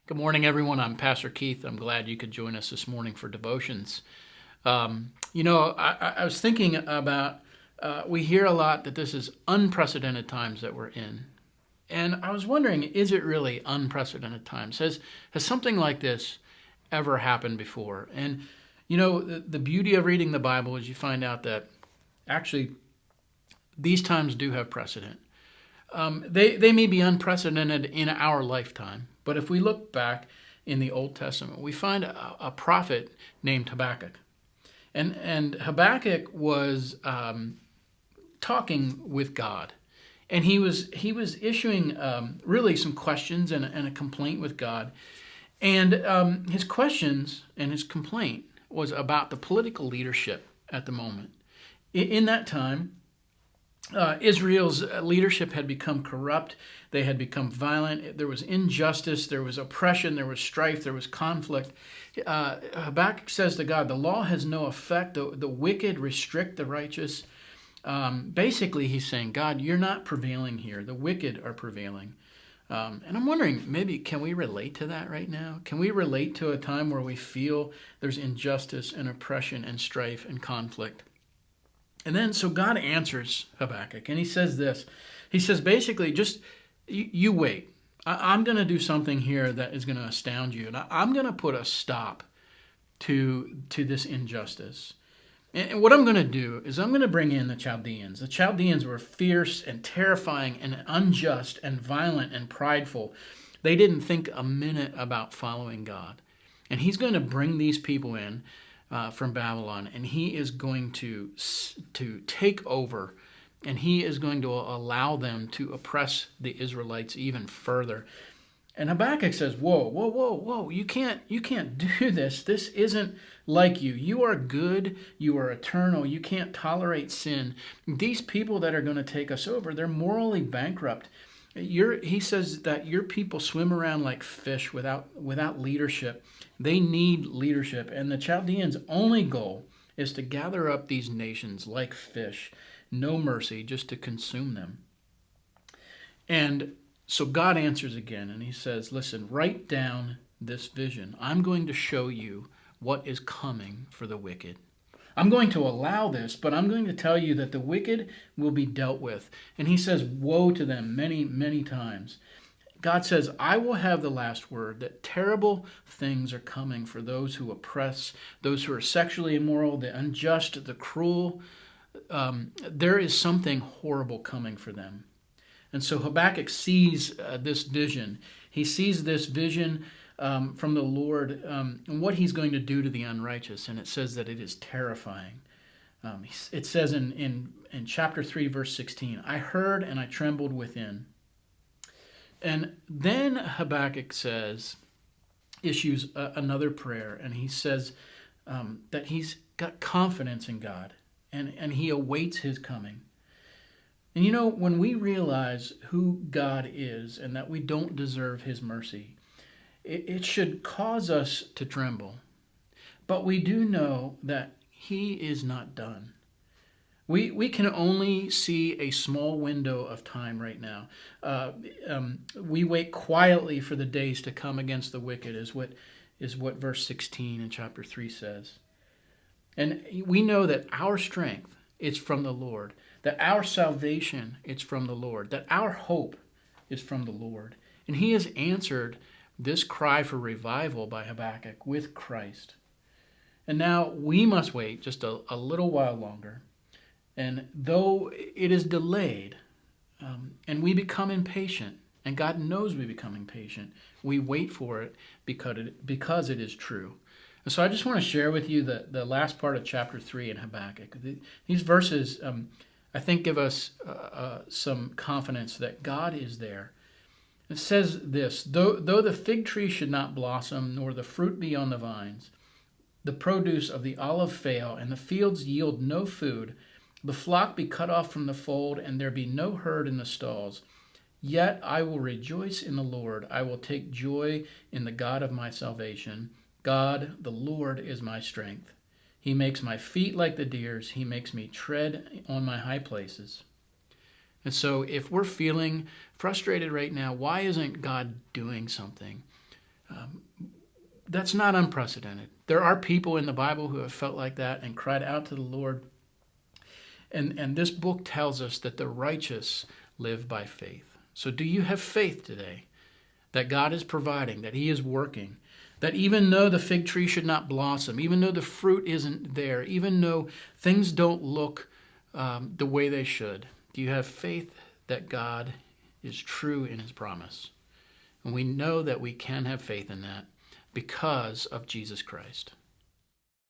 Good morning, everyone. I'm Pastor Keith. I'm glad you could join us this morning for devotions. I was thinking about, we hear a lot that this is unprecedented times that we're in. And I was wondering, is it really unprecedented times? Has something like this ever happened before? And, the beauty of reading the Bible is you find out that actually these times do have precedent. They may be unprecedented in our lifetime, but if we look back in the Old Testament, we find a prophet named Habakkuk. And Habakkuk was talking with God. And he was issuing really some questions and a complaint with God. And his questions and his complaint was about the political leadership at the moment. In that time, Israel's leadership had become corrupt. They had become violent. There was injustice. There was oppression. There was strife. There was conflict. Habakkuk says to God, the law has no effect. The wicked restrict the righteous. Basically, he's saying, God, you're not prevailing here. The wicked are prevailing. And I'm wondering, maybe can we relate to that right now? Can we relate to a time where we feel there's injustice and oppression and strife and conflict? And then, so God answers Habakkuk, and he says this. He says, basically, just you wait. I'm going to do something here that is going to astound you, and I'm going to put a stop to this injustice. And what I'm going to do is I'm going to bring in the Chaldeans. The Chaldeans were fierce and terrifying and unjust and violent and prideful. They didn't think a minute about following God. And he's going to bring these people in from Babylon, and he is going to take over, and he is going to allow them to oppress the Israelites even further. And Habakkuk says, whoa, you can't do this. This isn't like you. You are good, you are eternal, you can't tolerate sin. These people that are going to take us over, they're morally bankrupt. He says that your people swim around like fish without leadership. They need leadership. And the Chaldeans' only goal is to gather up these nations like fish, no mercy, just to consume them. And so God answers again, and he says, listen, write down this vision. I'm going to show you what is coming for the wicked. I'm going to allow this, but I'm going to tell you that the wicked will be dealt with. And he says, woe to them many, many times. God says, I will have the last word, that terrible things are coming for those who oppress, those who are sexually immoral, the unjust, the cruel. There is something horrible coming for them. And so Habakkuk sees this vision. He sees this vision from the Lord and what he's going to do to the unrighteous. And it says that it is terrifying. It says in chapter 3, verse 16, I heard and I trembled within. And then Habakkuk issues another prayer, and he says that he's got confidence in God, and he awaits his coming. And when we realize who God is and that we don't deserve his mercy, it should cause us to tremble. But we do know that he is not done. We can only see a small window of time right now. We wait quietly for the days to come against the wicked, is what verse 16 in chapter 3 says. And we know that our strength is from the Lord, that our salvation is from the Lord, that our hope is from the Lord. And he has answered this cry for revival by Habakkuk with Christ. And now we must wait just a little while longer. And though it is delayed, and we become impatient, and God knows we become impatient, we wait for it because it is true. And so I just want to share with you the last part of chapter 3 in Habakkuk. These verses, I think, give us some confidence that God is there. It says this, though the fig tree should not blossom, nor the fruit be on the vines, the produce of the olive fail, and the fields yield no food, the flock be cut off from the fold, and there be no herd in the stalls. Yet I will rejoice in the Lord. I will take joy in the God of my salvation. God, the Lord, is my strength. He makes my feet like the deer's. He makes me tread on my high places. And so if we're feeling frustrated right now, why isn't God doing something? That's not unprecedented. There are people in the Bible who have felt like that and cried out to the Lord. And this book tells us that the righteous live by faith. So do you have faith today that God is providing, that he is working, that even though the fig tree should not blossom, even though the fruit isn't there, even though things don't look the way they should, do you have faith that God is true in his promise? And we know that we can have faith in that because of Jesus Christ.